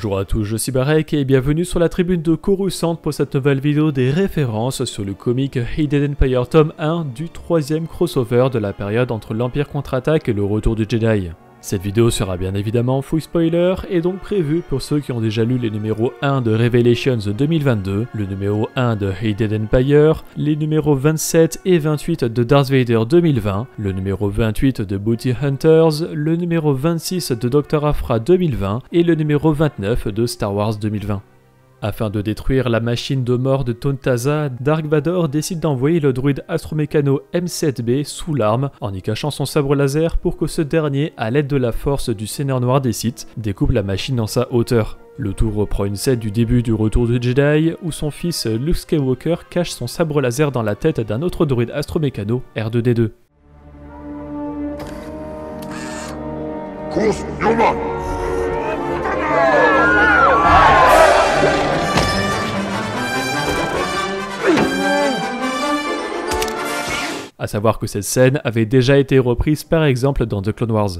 Bonjour à tous, je suis Barek et bienvenue sur la tribune de Coruscant pour cette nouvelle vidéo des références sur le comic Hidden Empire tome 1 du 3e crossover de la période entre l'Empire contre-attaque et le retour du Jedi. Cette vidéo sera bien évidemment full spoiler et donc prévue pour ceux qui ont déjà lu les numéros 1 de Revelations 2022, le numéro 1 de Hidden Empire, les numéros 27 et 28 de Darth Vader 2020, le numéro 28 de Bounty Hunters, le numéro 26 de Dr. Aphra 2020 et le numéro 29 de Star Wars 2020. Afin de détruire la machine de mort de Tontaza, Dark Vador décide d'envoyer le druide astromécano M7B sous l'arme en y cachant son sabre laser pour que ce dernier, à l'aide de la force du Seigneur Noir des Sith, découpe la machine dans sa hauteur. Le tout reprend une scène du début du retour du Jedi où son fils Luke Skywalker cache son sabre laser dans la tête d'un autre druide astromécano, R2D2. Course Numa! A savoir que cette scène avait déjà été reprise par exemple dans The Clone Wars.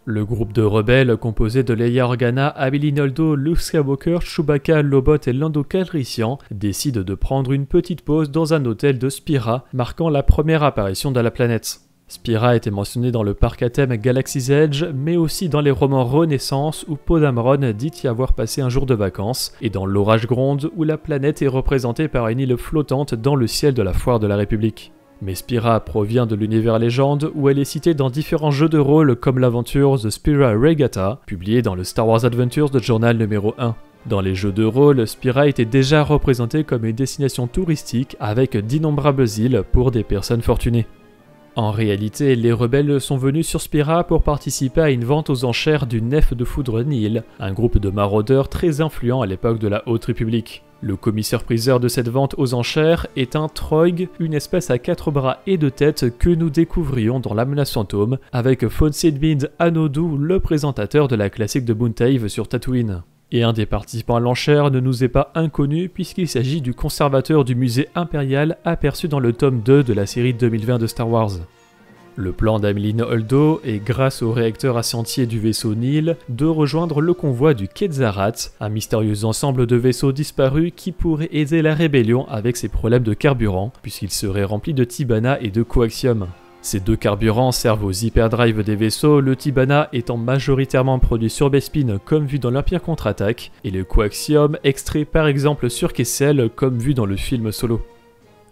Le groupe de rebelles composé de Leia Organa, Amelie Noldo, Luke Skywalker, Chewbacca, Lobot et Lando Calrissian décide de prendre une petite pause dans un hôtel de Spira, marquant la première apparition de la planète. Spira était mentionné dans le parc à thème Galaxy's Edge, mais aussi dans les romans Renaissance où Poe Dameron dit y avoir passé un jour de vacances, et dans L'Orage gronde où la planète est représentée par une île flottante dans le ciel de la Foire de la République. Mais Spira provient de l'univers légende où elle est citée dans différents jeux de rôle comme l'aventure The Spira Regatta, publiée dans le Star Wars Adventures de Journal numéro 1. Dans les jeux de rôle, Spira était déjà représentée comme une destination touristique avec d'innombrables îles pour des personnes fortunées. En réalité, les rebelles sont venus sur Spira pour participer à une vente aux enchères du Nef de Foudre Nihil, un groupe de maraudeurs très influent à l'époque de la Haute République. Le commissaire-priseur de cette vente aux enchères est un Troig, une espèce à 4 bras et 2 têtes que nous découvrions dans La Menace Fantôme, avec Fonsedbind Anodu, le présentateur de la classique de Boontave sur Tatooine. Et un des participants à l'enchère ne nous est pas inconnu puisqu'il s'agit du conservateur du musée impérial aperçu dans le tome 2 de la série 2020 de Star Wars. Le plan d'Amelie Noldo est, grâce au réacteur à scientier du vaisseau Nihil, de rejoindre le convoi du Quetzarat, un mystérieux ensemble de vaisseaux disparus qui pourrait aider la rébellion avec ses problèmes de carburant, puisqu'il serait rempli de Tibana et de coaxium. Ces deux carburants servent aux hyperdrives des vaisseaux, le Tibana étant majoritairement produit sur Bespin comme vu dans l'Empire contre-attaque, et le coaxium extrait par exemple sur Kessel comme vu dans le film Solo.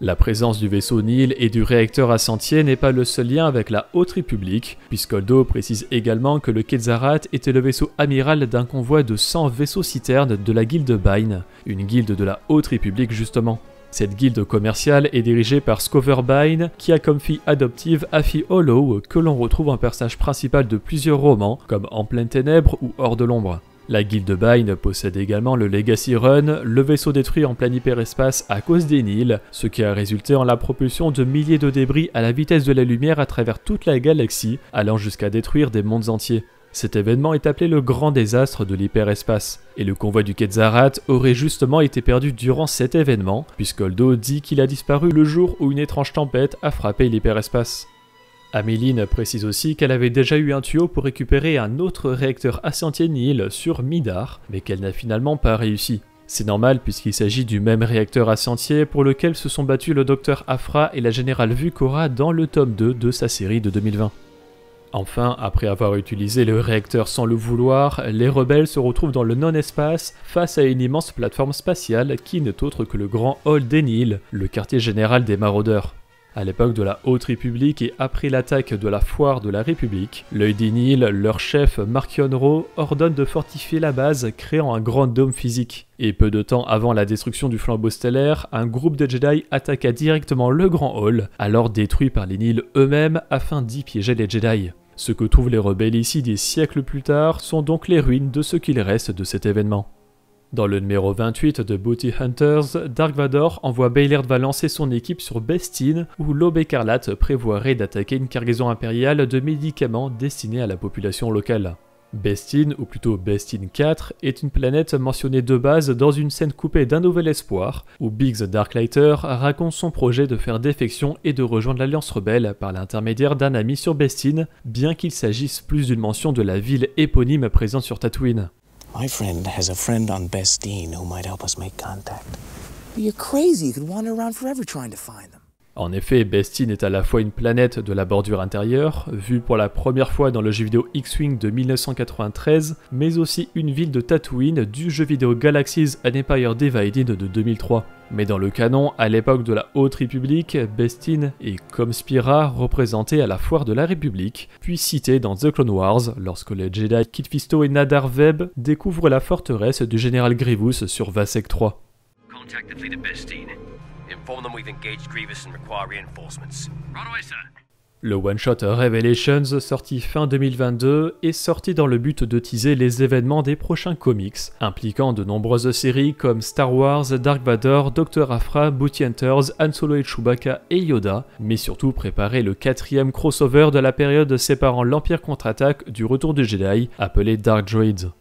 La présence du vaisseau Nihil et du réacteur à scientier n'est pas le seul lien avec la Haute République, puisqu'Oldo précise également que le Quetzarat était le vaisseau amiral d'un convoi de 100 vaisseaux-citernes de la guilde Bine, une guilde de la Haute République justement. Cette guilde commerciale est dirigée par Scover Bine, qui a comme fille adoptive Affie Hollow, que l'on retrouve en personnage principal de plusieurs romans, comme En pleine ténèbres ou Hors de l'ombre. La guilde Bine possède également le Legacy Run, le vaisseau détruit en plein hyperespace à cause des Nihil, ce qui a résulté en la propulsion de milliers de débris à la vitesse de la lumière à travers toute la galaxie, allant jusqu'à détruire des mondes entiers. Cet événement est appelé le grand désastre de l'hyperespace, et le convoi du Quetzarat aurait justement été perdu durant cet événement, puisqu'Oldo dit qu'il a disparu le jour où une étrange tempête a frappé l'hyperespace. Améline précise aussi qu'elle avait déjà eu un tuyau pour récupérer un autre réacteur à scientier Nihil sur Midar, mais qu'elle n'a finalement pas réussi. C'est normal puisqu'il s'agit du même réacteur à scientier pour lequel se sont battus le Dr. Aphra et la générale Vukora dans le tome 2 de sa série de 2020. Enfin, après avoir utilisé le réacteur sans le vouloir, les rebelles se retrouvent dans le non-espace face à une immense plateforme spatiale qui n'est autre que le grand hall des Nihil, le quartier général des maraudeurs. À l'époque de la Haute République et après l'attaque de la Foire de la République, l'œil des Nihil, leur chef Marchion Ro, ordonne de fortifier la base, créant un grand dôme physique. Et peu de temps avant la destruction du flambeau stellaire, un groupe de Jedi attaqua directement le grand hall, alors détruit par les Nihil eux-mêmes afin d'y piéger les Jedi. Ce que trouvent les rebelles ici des siècles plus tard sont donc les ruines de ce qu'il reste de cet événement. Dans le numéro 28 de Bounty Hunters, Dark Vador envoie Baylord Valance et son équipe sur Bestine, où l'Aube écarlate prévoirait d'attaquer une cargaison impériale de médicaments destinés à la population locale. Bestine, ou plutôt Bestine 4, est une planète mentionnée de base dans une scène coupée d'Un Nouvel Espoir, où Biggs Darklighter raconte son projet de faire défection et de rejoindre l'Alliance Rebelle par l'intermédiaire d'un ami sur Bestine, bien qu'il s'agisse plus d'une mention de la ville éponyme présente sur Tatooine. My friend has a friend on Bestine who might help us make contact. You're crazy, you could wander around forever trying to find them. En effet, Bestine est à la fois une planète de la bordure intérieure, vue pour la première fois dans le jeu vidéo X-Wing de 1993, mais aussi une ville de Tatooine du jeu vidéo Galaxies An Empire Divided de 2003. Mais dans le canon, à l'époque de la Haute République, Bestine est, comme Spira, représenté à la Foire de la République, puis cité dans The Clone Wars lorsque les Jedi Kit Fisto et Nadar Veb découvrent la forteresse du général Grievous sur Vassek 3. Contact the fleet of Bestine. Inform them we've engaged Grievous and require reinforcements. Right away, sir. Le one-shot Revelations, sorti fin 2022, est sorti dans le but de teaser les événements des prochains comics, impliquant de nombreuses séries comme Star Wars, Dark Vador, Dr. Aphra, Bounty Hunters, Han Solo et Chewbacca et Yoda, mais surtout préparer le 4e crossover de la période séparant l'Empire contre-attaque du Retour du Jedi, appelé Dark Droids.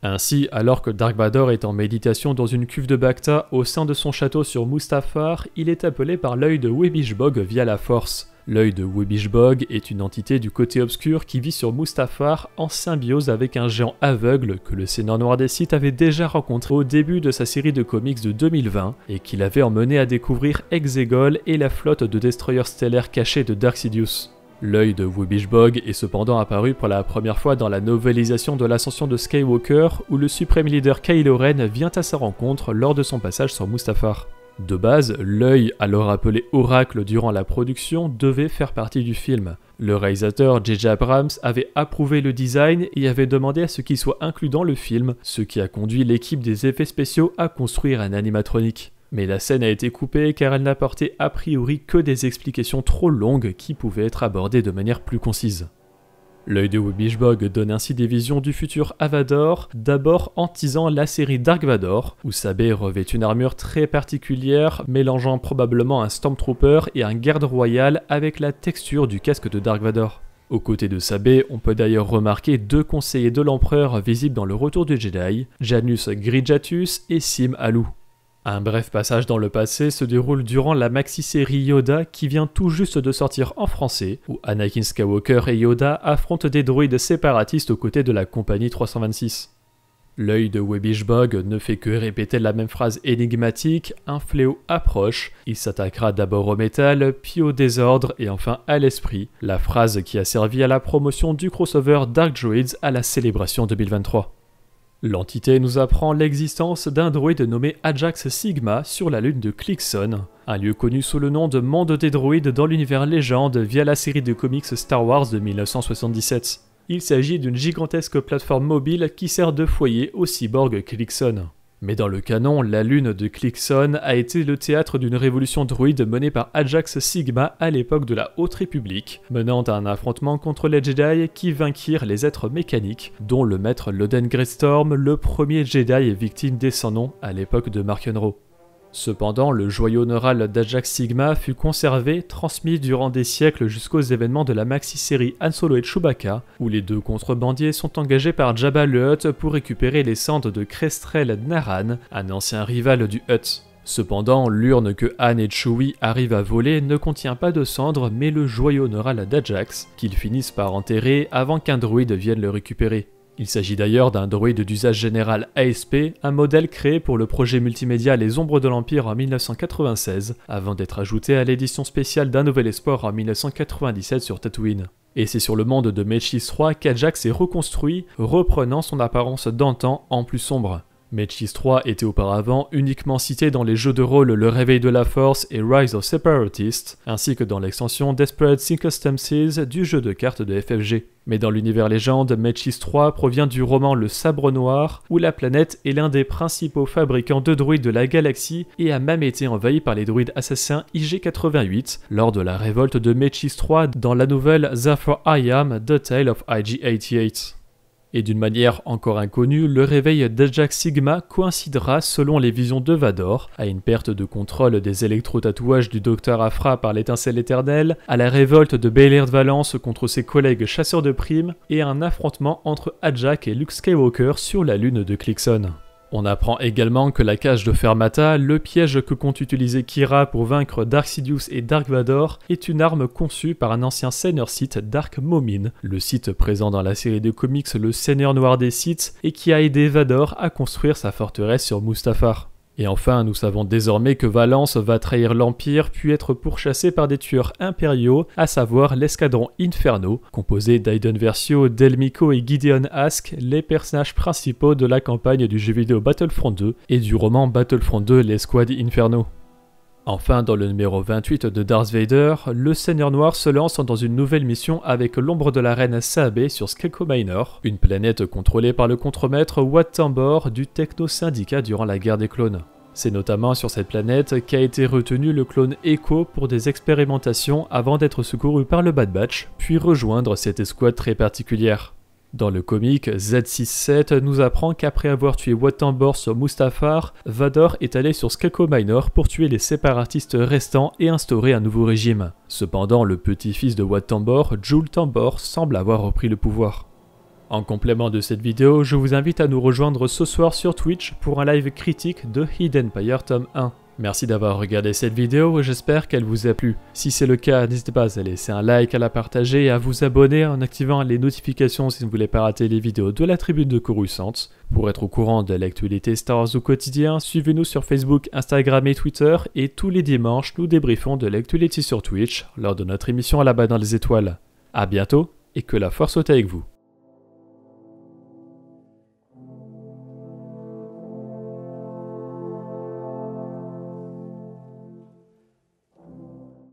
Ainsi, alors que Dark Vador est en méditation dans une cuve de Bacta au sein de son château sur Mustafar, il est appelé par l'œil de Webishbog via la Force. L'œil de Webishbog est une entité du côté obscur qui vit sur Mustafar en symbiose avec un géant aveugle que le Seigneur Noir des Sith avait déjà rencontré au début de sa série de comics de 2020 et qui l'avait emmené à découvrir Exegol et la flotte de destroyers stellaires cachés de Dark Sidious. L'œil de Webishbog est cependant apparu pour la première fois dans la novélisation de l'ascension de Skywalker où le suprême leader Kylo Ren vient à sa rencontre lors de son passage sur Mustafar. De base, l'œil, alors appelé Oracle durant la production, devait faire partie du film. Le réalisateur J.J. Abrams avait approuvé le design et avait demandé à ce qu'il soit inclus dans le film, ce qui a conduit l'équipe des effets spéciaux à construire un animatronique. Mais la scène a été coupée car elle n'apportait a priori que des explications trop longues qui pouvaient être abordées de manière plus concise. L'œil de Webishbog donne ainsi des visions du futur à Vador, d'abord en teasant la série Dark Vador, où Sabé revêt une armure très particulière, mélangeant probablement un Stormtrooper et un garde royal avec la texture du casque de Dark Vador. Aux côtés de Sabé, on peut d'ailleurs remarquer 2 conseillers de l'empereur visibles dans le Retour du Jedi, Janus Grijatus et Sim Alou. Un bref passage dans le passé se déroule durant la maxi-série Yoda qui vient tout juste de sortir en français, où Anakin Skywalker et Yoda affrontent des droïdes séparatistes aux côtés de la compagnie 326. L'œil de Webishbog ne fait que répéter la même phrase énigmatique, un fléau approche, il s'attaquera d'abord au métal, puis au désordre et enfin à l'esprit, la phrase qui a servi à la promotion du crossover Dark Droids à la célébration 2023. L'entité nous apprend l'existence d'un droïde nommé Ajax Sigma sur la lune de Clixon, un lieu connu sous le nom de Monde des droïdes dans l'univers légende via la série de comics Star Wars de 1977. Il s'agit d'une gigantesque plateforme mobile qui sert de foyer au cyborg Clixon. Mais dans le canon, la lune de Clixon a été le théâtre d'une révolution droïde menée par Ajax Sigma à l'époque de la Haute République, menant à un affrontement contre les Jedi qui vainquirent les êtres mécaniques, dont le maître Loden Greystorm, le premier Jedi victime des Sans-Noms à l'époque de Mark Unruh. Cependant, le joyau neural d'Ajax Sigma fut conservé, transmis durant des siècles jusqu'aux événements de la maxi-série Han Solo et Chewbacca, où les 2 contrebandiers sont engagés par Jabba le Hutt pour récupérer les cendres de Krestrel Naran, un ancien rival du Hutt. Cependant, l'urne que Han et Chewie arrivent à voler ne contient pas de cendres mais le joyau neural d'Ajax, qu'ils finissent par enterrer avant qu'un droïde vienne le récupérer. Il s'agit d'ailleurs d'un droïde d'usage général ASP, un modèle créé pour le projet multimédia Les Ombres de l'Empire en 1996, avant d'être ajouté à l'édition spéciale d'Un Nouvel Espoir en 1997 sur Tatooine. Et c'est sur le monde de Mechis 3 qu'Ajax est reconstruit, reprenant son apparence d'antan en plus sombre. Mechis 3 était auparavant uniquement cité dans les jeux de rôle Le Réveil de la Force et Rise of Separatists, ainsi que dans l'extension Desperate Circumstances du jeu de cartes de FFG. Mais dans l'univers légende, Mechis 3 provient du roman Le Sabre Noir, où la planète est l'un des principaux fabricants de droïdes de la galaxie et a même été envahie par les droïdes assassins IG-88 lors de la révolte de Mechis 3 dans la nouvelle Zafar I Am, The Tale of IG-88. Et d'une manière encore inconnue, le réveil d'Ajax Sigma coïncidera, selon les visions de Vador, à une perte de contrôle des électro-tatouages du Docteur Aphra par l'étincelle éternelle, à la révolte de Bail de Valence contre ses collègues chasseurs de primes, et à un affrontement entre Ajax et Luke Skywalker sur la lune de Clixon. On apprend également que la cage de Fermata, le piège que compte utiliser Kira pour vaincre Dark Sidious et Dark Vador, est une arme conçue par un ancien Seigneur Sith, Dark Momin, le Sith présent dans la série de comics Le Seigneur Noir des Sith, et qui a aidé Vador à construire sa forteresse sur Mustafar. Et enfin, nous savons désormais que Valance va trahir l'Empire puis être pourchassé par des tueurs impériaux, à savoir l'escadron Inferno, composé d'Aiden Versio, Del Meeko et Gideon Ask, les personnages principaux de la campagne du jeu vidéo Battlefront 2 et du roman Battlefront 2 l'Escouade Inferno. Enfin, dans le numéro 28 de Darth Vader, le Seigneur Noir se lance dans une nouvelle mission avec l'ombre de la reine Saabé sur Skeko Minor, une planète contrôlée par le contremaître Wat Tambor du Techno-Syndicat durant la guerre des clones. C'est notamment sur cette planète qu'a été retenu le clone Echo pour des expérimentations avant d'être secouru par le Bad Batch, puis rejoindre cette escouade très particulière. Dans le comic, Z67 nous apprend qu'après avoir tué Wat Tambor sur Mustafar, Vador est allé sur Skeko Minor pour tuer les séparatistes restants et instaurer un nouveau régime. Cependant, le petit-fils de Wat Tambor, Jool Tambor, semble avoir repris le pouvoir. En complément de cette vidéo, je vous invite à nous rejoindre ce soir sur Twitch pour un live critique de Hidden Empire tome 1. Merci d'avoir regardé cette vidéo et j'espère qu'elle vous a plu. Si c'est le cas, n'hésitez pas à laisser un like, à la partager et à vous abonner en activant les notifications si vous ne voulez pas rater les vidéos de la Tribune de Coruscant. Pour être au courant de l'actualité Star Wars au quotidien, suivez-nous sur Facebook, Instagram et Twitter et tous les dimanches, nous débriefons de l'actualité sur Twitch lors de notre émission à la bas dans les étoiles. A bientôt et que la force soit avec vous.